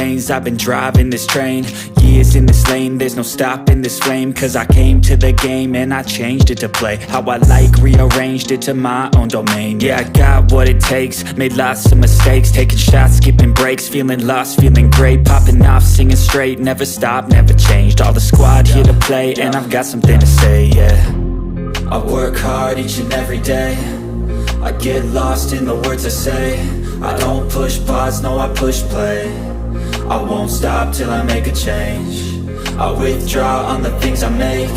lanes, I've been driving this train. Years in this lane, there's no stopping this flame. Cause I came to the game and I changed it to play how I like, rearranged it to my own domain. Yeah, I got what it takes, made lots of mistakes, taking shots, skipping breaks, feeling lost, feeling great, popping off, singing straight, never stopped, never changed. All the squad here to play and I've got something to say, yeah. I work hard each and every day, I get lost in the words I say. I don't push pause, no I push play. I won't stop till I make a change. I withdraw on the things I make.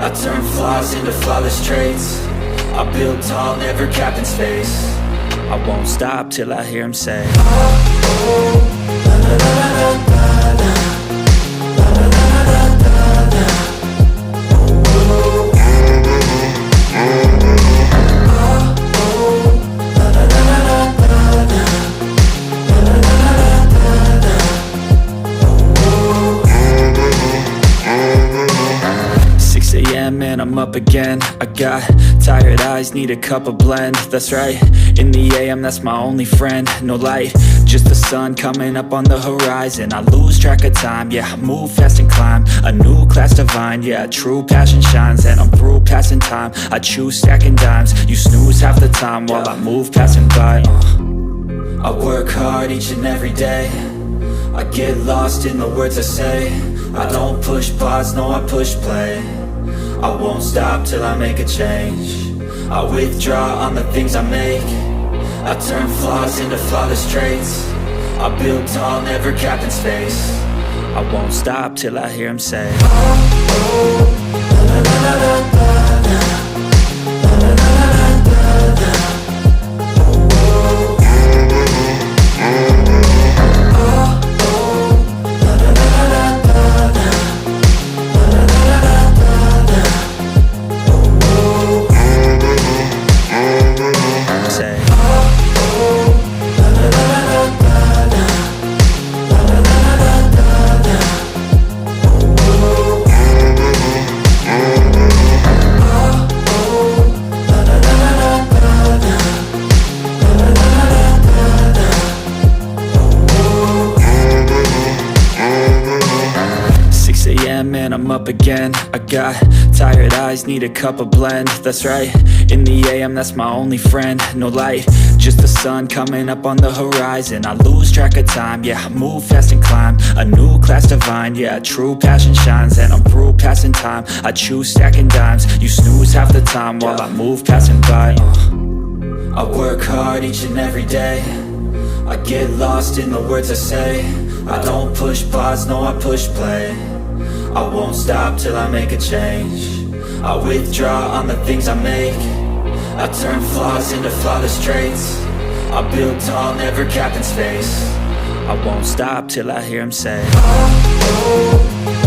I turn flaws into flawless traits. I build tall, never capped in space. I won't stop till I hear him say, oh, oh, la, la, la, la, la, la, la, la, la, la, la, la. And I'm up again. I got tired eyes, need a cup of blend. That's right, in the AM, that's my only friend. No light, just the sun coming up on the horizon. I lose track of time, yeah, I move fast and climb a new class divine, yeah, true passion shines. And I'm through passing time, I choose stacking dimes. You snooze half the time while I move passing by. I work hard each and every day, I get lost in the words I say. I don't push pause, no I push play. I won't stop till I make a change. I withdraw on the things I make. I turn flaws into flawless traits. I build tall, never capped in space. I won't stop till I hear him say, oh, oh, la, la, la, la, la, la, la, la, la, la, la, la. Man, I'm up again. I got tired eyes, need a cup of blend. That's right, in the AM, that's my only friend. No light, just the sun coming up on the horizon. I lose track of time, yeah, I move fast and climb a new class divine, yeah, true passion shines. And I'm through passing time, I choose stacking dimes. You snooze half the time while I move passing by. I work hard each and every day, I get lost in the words I say. I don't push pause, no I push play. I won't stop till I make a change. I withdraw on the things I make. I turn flaws into flawless traits. I build tall, never capped in space. I won't stop till I hear him say, oh, oh.